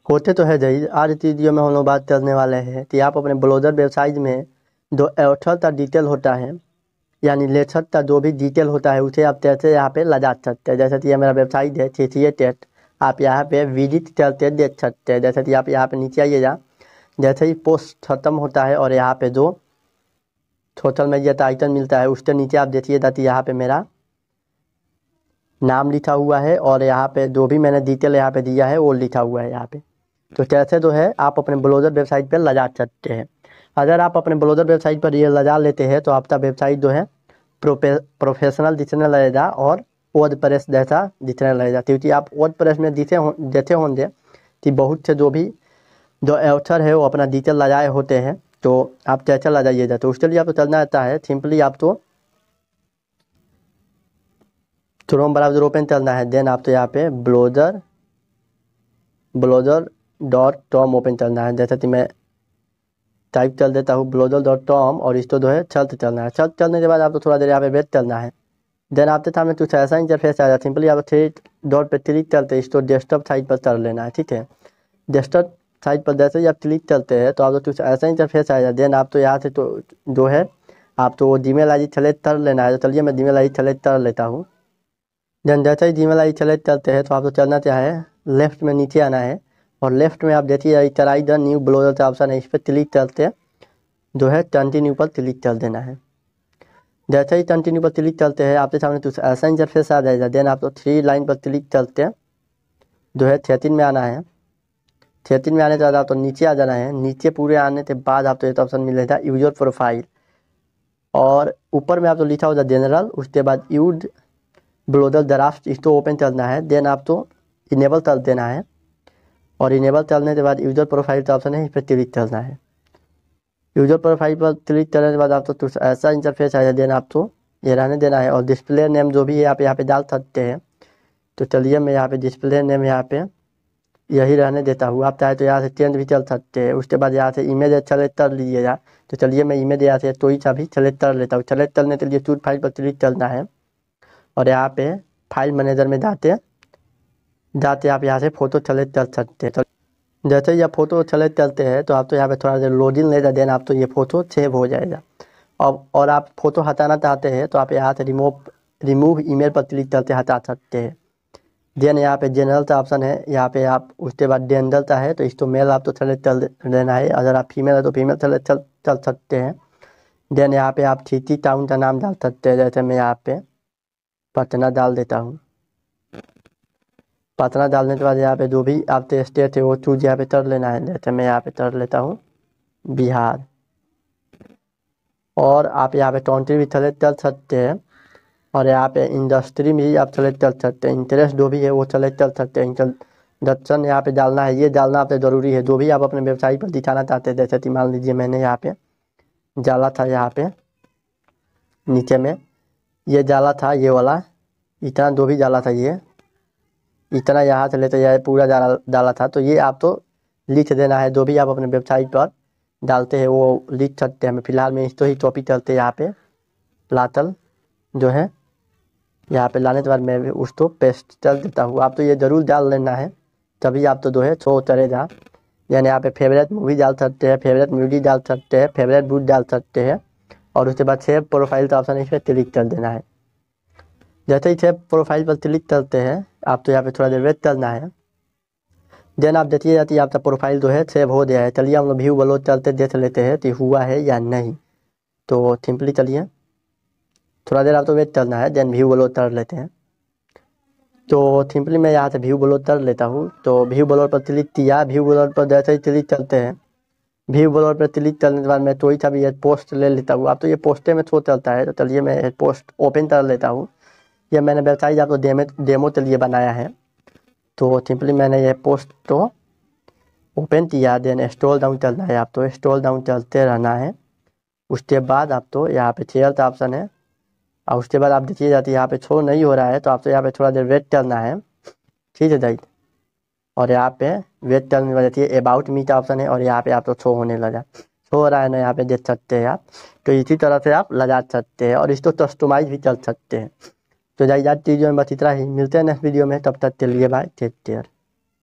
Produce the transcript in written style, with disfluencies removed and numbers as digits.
होते तो है जही। आज इस वीडियो में हम लोग बात करने वाले हैं कि आप अपने ब्राउज़र वेबसाइट में जो एवथर का डिटेल होता है यानी लेखक का जो भी डिटेल होता है उसे आप कैसे यहाँ पे लगा सकते हैं। जैसे कि ये मेरा वेबसाइट है टेट, आप यहाँ पे विजिट करके देख सकते हैं। जैसे कि आप यहाँ पे नीचे आइएगा, जैसे ही पोस्ट खत्म होता है और यहाँ पे जो सोशल मीडिया का आइकन मिलता है उसके नीचे आप देखिएगा कि यहाँ पे मेरा नाम लिखा हुआ है और यहाँ पे जो भी मैंने डिटेल यहाँ पे दिया है वो लिखा हुआ है यहाँ पे। तो कैसे जो है आप अपने ब्राउज़र वेबसाइट पर लगा सकते हैं। अगर आप अपने ब्राउज़र वेबसाइट पर ये लगा लेते हैं तो आपका वेबसाइट जो है प्रोफेशनल दिखने लगेगा और वर्डप्रेस जैसा दिखने लगेगा। क्योंकि आप वर्डप्रेस में देखे होंगे कि बहुत से जो भी जो एवथर है वो अपना डिटेल लगाए होते हैं, तो आप कैसे लगाइएगा। तो उसके लिए आपको करना आता है सिंपली आप तो क्रोम ब्राउज़र ओपन करना है। देन आप तो यहाँ पे ब्राउज़र.com ओपन करना है। जैसे कि मैं टाइप कर देता हूँ ब्राउज़र.com और इसको जो है सर्च करना है। सर्च करने के बाद आपको थोड़ा देर यहाँ पे वेट करना है। देन आपके सामने कुछ ऐसा इंटरफेस आएगा। सिंपली आप 3 डॉट पे क्लिक करते हैं, इसको डेस्कटॉप साइट पर कर लेना है। ठीक है, डेस्कटॉप साइट पर जैसे ही आप क्लिक करते हैं तो आपको कुछ ऐसा इंटरफेस आएगा। देन आप तो यहाँ से तो जो है आप तो जीमेल आई डी सेलेक्ट कर लेना है। तो चलिए मैं जीमेल आई डी सेलेक्ट कर लेता हूँ। देन जैसे ही जीमेल आई डी सेलेक्ट करते हैं तो आपको चलना चाहे लेफ्ट में नीचे आना है और लेफ्ट में आप देखिए ट्राई द न्यू ब्राउज़र का ऑप्शन है, इस पर क्लिक करते जो है कंटिन्यू पर क्लिक कर देना है। जैसे ही कंटिन्यू पर क्लिक करते हैं आपके सामने कुछ ऐसा इंटरफेस आ जाएगा। देन आप तो 3 लाइन पर क्लिक करते हैं, जो है सेटिंग में आना है। सेटिंग में आने के बाद आप तो नीचे आ जाना है। नीचे पूरे आने के बाद आपको एक ऑप्शन मिलेगा यूजर प्रोफाइल और ऊपर में आप तो लिखा होगा जनरल, उसके बाद यूज ब्राउज़र ड्राफ्ट, इसको ओपन करना है। देन आप तो इनेबल कर देना है और इनेबल करने के बाद यूजर प्रोफाइल का ऑप्शन है, इस पर क्लिक करना है। यूजर प्रोफाइल पर क्लिक करने के बाद आप तो कुछ ऐसा इंटरफेस आएगा। देन आप तो ये रहने देना है और डिस्प्ले नेम जो भी है आप यहाँ पे डाल सकते हैं। तो चलिए मैं यहाँ पे डिस्प्ले नेम यहाँ पे यही रहने देता हूँ। आप चाहे तो यहाँ से चेंज भी चल सकते हैं। उसके बाद यहाँ से इमेज सेलेक्ट कर लीजिएगा। तो चलिए मैं इमेज यहाँ से कोई सा भी सेलेक्ट कर लेता हूँ। सेलेक्ट करने के लिए चूज फाइल पर क्लिक करना है और यहाँ पे फाइल मैनेजर में जाते आप यहाँ से फ़ोटो सेलेक्ट कर सकते हैं। तो जैसे ही आप फ़ोटो सेलेक्ट करते हैं तो आप तो यहाँ पे थोड़ा देर लोडिंग लेगा। देन आप तो ये फ़ोटो सेव हो जाएगा। अब और आप फ़ोटो हटाना चाहते हैं तो आप यहाँ से रिमूव ईमेल पर क्लिक करके हटा सकते हैं। देन यहाँ पे जनरल का ऑप्शन है, यहाँ पे आप उसके बाद जेंडर का है तो इसको मेल आप तो सेलेक्ट कर देना है। अगर आप फीमेल है तो फीमेल सेलेक्ट कर सकते हैं। देन यहाँ पे आप सिटी टाउन का नाम डाल सकते हैं। जैसे मैं यहाँ पे पटना डाल देता हूँ। पटना डालने के बाद यहाँ पे जो भी आपके स्टेट है वो चूज यहाँ पे कर लेना है। जैसे मैं यहाँ पे कर लेता हूँ बिहार और आप यहाँ पे कंट्री भी सेलेक्ट कर सकते हैं और यहाँ पे इंडस्ट्री भी आप सेलेक्ट कर सकते हैं। इंटरेस्ट जो भी है वो सेलेक्ट कर सकते हैं। इंट्रोडक्शन यहाँ पे डालना है, ये डालना आपसे ज़रूरी है जो भी आप अपने वेबसाइट पर दिखाना चाहते हैं। जैसे कि मान लीजिए मैंने यहाँ पे डाला था, यहाँ पे नीचे में ये डाला था, ये वाला इतना जो भी डाला था, ये इतना यहाँ से लेते जाए पूरा डाला था। तो ये आप तो लिख देना है, जो भी आप अपने वेबसाइट पर डालते हैं वो लिख सकते हैं। फिलहाल मैं इसको ही कॉपी करते यहाँ पे लातल जो है यहाँ पे लाने के बाद मैं उसको पेस्ट कर देता हूँ। आप तो ये ज़रूर डाल लेना है, तभी आप तो जो है शो करेगा। यानी यहाँ पे फेवरेट मूवी डाल सकते हैं, फेवरेट म्यूजिक डाल सकते हैं, फेवरेट बुक डाल सकते हैं और उसके बाद सेव प्रोफाइल का ऑप्शन है, इस पर क्लिक कर देना है। जैसे ही सेव प्रोफाइल पर क्लिक करते हैं आप तो यहाँ पे थोड़ा देर वेट करना है। देन आप देखिए जाती है आपका प्रोफाइल जो है सेव हो गया है। चलिए हम लोग व्यू वालों चलते देख लेते हैं कि हुआ है या नहीं। तो सिंपली चलिए थोड़ा देर आप तो वेट करना है। देन व्यू वालों कर लेते हैं। तो सिंपली मैं यहाँ से व्यू ब्लॉर कर लेता हूँ। तो व्यू ब्लॉर पर क्लिक किया, व्यू ब्लॉर पर जैसे ही क्लिक करते हैं, व्यू ब्लॉर पर क्लिक करने के बाद मैं कोई सा भी पोस्ट ले लेता हूँ। अब तो ये पोस्टे में शो चलता है। तो चलिए मैं पोस्ट ओपन कर लेता हूँ। ये मैंने वेबसाइट आपको डेमो के लिए बनाया है। तो सिंपली मैंने ये पोस्ट तो ओपन किया। देन स्क्रॉल डाउन चलना है, आप तो स्क्रॉल डाउन चलते रहना है। उसके बाद आप तो यहाँ पे शेयर का ऑप्शन है और उसके बाद आप देखिए जाती है यहाँ पे शो नहीं हो रहा है। तो आपको यहाँ पे थोड़ा देर वेट करना है, ठीक है दाई। और यहाँ पे वेट करने के बाद देखिए अबाउट मी का ऑप्शन है और यहाँ पे आप तो शो होने लगा, शो हो रहा है ना, यहाँ पे देख सकते हैं आप। तो इसी तरह से आप लगा सकते हैं और इसको कस्टमाइज भी कर सकते हैं। तो जाइए आज वीडियो में बस इतना ही, मिलते हैं नेक्स्ट वीडियो में, तब तक के लिए बाय, टेक केयर।